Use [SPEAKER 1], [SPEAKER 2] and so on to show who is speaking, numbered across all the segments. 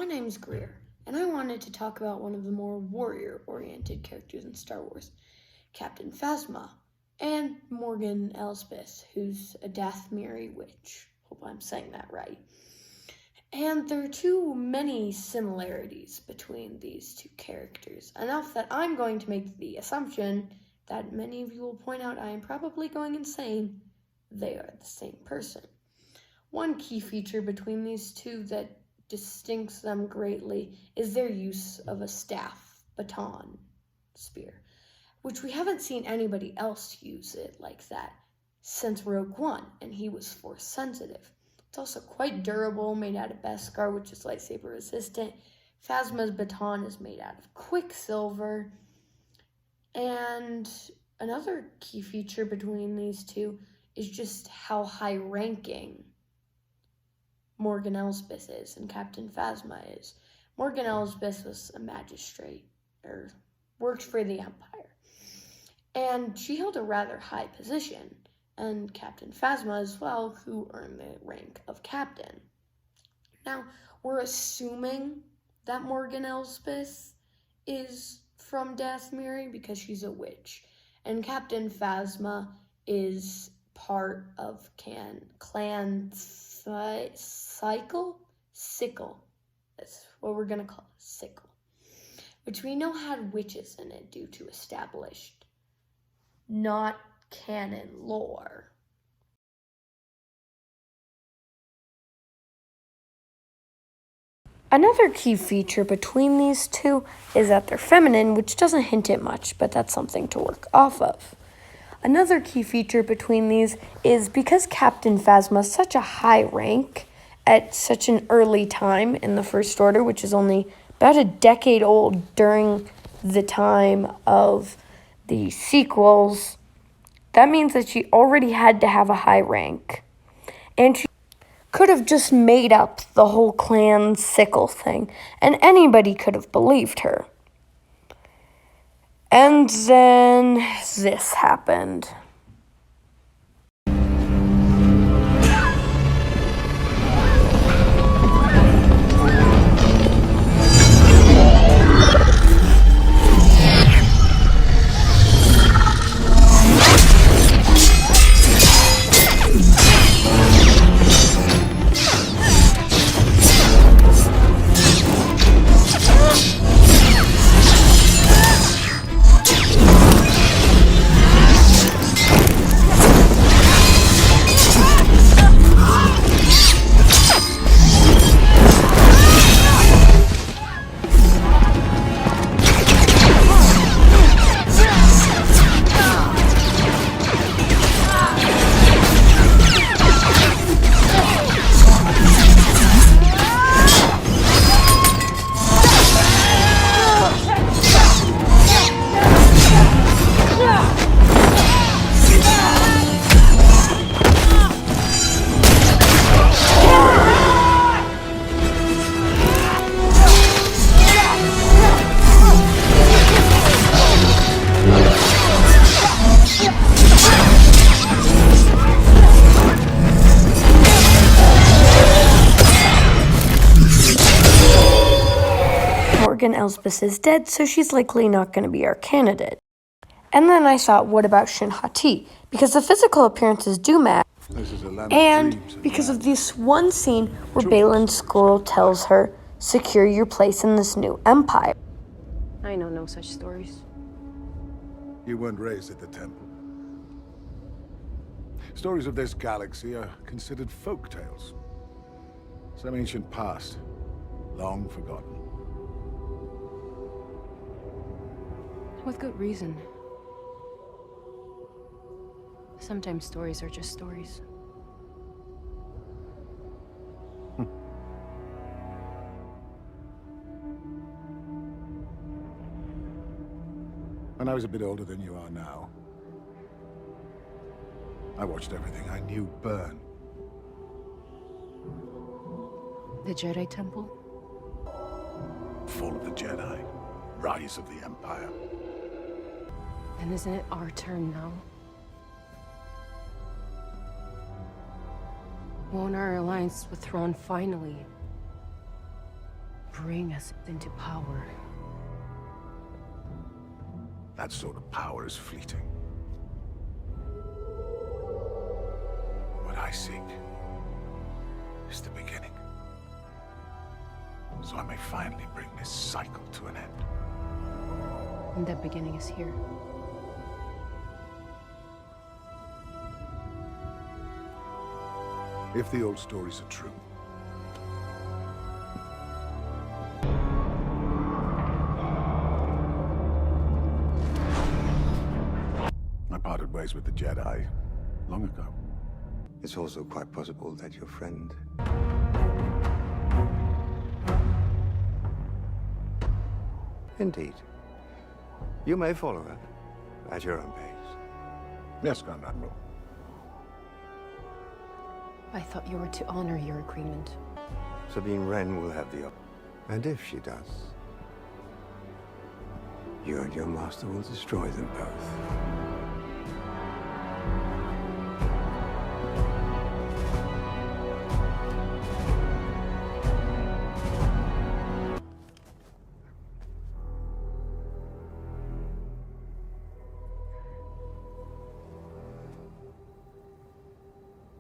[SPEAKER 1] My name's Greer, and I wanted to talk about one of the more warrior-oriented characters in Star Wars, Captain Phasma, and Morgan Elsbeth, who's a Dathmiri witch. Hope I'm saying that right. And there are too many similarities between these two characters, enough that I'm going to make the assumption that many of you will point out I am probably going insane. They are the same person. One key feature between these two that distincts them greatly is their use of a staff, baton, spear, which we haven't seen anybody else use it like that since Rogue One, and he was force sensitive. It's also quite durable, made out of Beskar, which is lightsaber resistant. Phasma's baton is made out of quicksilver. And another key feature between these two is just how high-ranking Morgan Elsbeth is and Captain Phasma is. Morgan Elsbeth was a magistrate, or worked for the Empire, and she held a rather high position, and Captain Phasma as well, who earned the rank of captain. Now, we're assuming that Morgan Elsbeth is from Dathmiri because she's a witch, and Captain Phasma is part of Clan Sickle. That's what we're gonna call it, Sickle, which we know had witches in it due to established, not canon lore. Another key feature between these two is that they're feminine, which doesn't hint at much, but that's something to work off of. Another key feature between these is because Captain Phasma is such a high rank at such an early time in the First Order, which is only about a decade old during the time of the sequels, that means that she already had to have a high rank. And she could have just made up the whole clan sickle thing, and anybody could have believed her. And then this happened. Morgan Elsbeth is dead, so she's likely not going to be our candidate. And then I thought, what about Shin Hati? Because the physical appearances do match, and because of this one scene where Baylan Skoll tells her, secure your place in this new empire.
[SPEAKER 2] I know no such stories.
[SPEAKER 3] You weren't raised at the temple. Stories of this galaxy are considered folk tales. Some ancient past, long forgotten.
[SPEAKER 2] With good reason. Sometimes stories are just stories.
[SPEAKER 3] When I was a bit older than you are now, I watched everything I knew burn.
[SPEAKER 2] The Jedi Temple?
[SPEAKER 3] Fall of the Jedi, rise of the Empire.
[SPEAKER 2] And isn't it our turn now? Won't our alliance with Thrawn finally bring us into power.
[SPEAKER 3] That sort of power is fleeting. What I seek is the beginning. So I may finally bring this cycle to an end.
[SPEAKER 2] And that beginning is here.
[SPEAKER 3] If the old stories are true, I parted ways with the Jedi long ago.
[SPEAKER 4] It's also quite possible that your friend... Indeed. You may follow her at your own pace.
[SPEAKER 3] Yes, Grand Admiral.
[SPEAKER 2] I thought you were to honor your agreement.
[SPEAKER 4] Sabine Wren will have the op. And if she does, you and your master will destroy them both.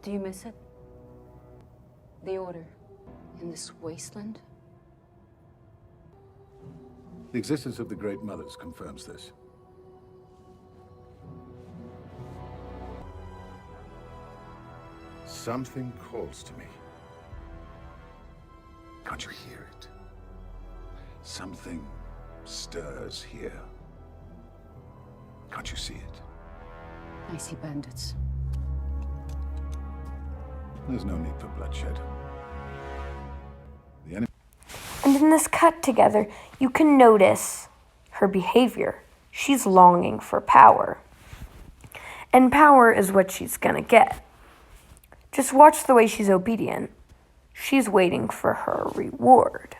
[SPEAKER 2] Do you miss it? The Order in this wasteland?
[SPEAKER 3] The existence of the Great Mothers confirms this. Something calls to me. Can't you hear it? Something stirs here. Can't you see it?
[SPEAKER 2] I see bandits.
[SPEAKER 3] There's no need for bloodshed. The enemy...
[SPEAKER 1] And in this cut together, you can notice her behavior. She's longing for power. And power is what she's gonna get. Just watch the way she's obedient. She's waiting for her reward.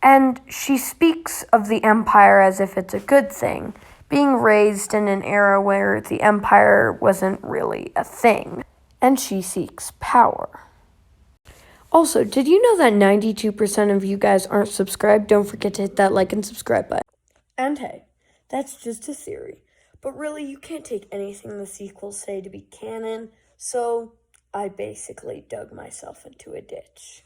[SPEAKER 1] And she speaks of the Empire as if it's a good thing, being raised in an era where the Empire wasn't really a thing. And she seeks power. Also, did you know that 92% of you guys aren't subscribed? Don't forget to hit that like and subscribe button. And hey, that's just a theory. But really, you can't take anything the sequels say to be canon, so I basically dug myself into a ditch.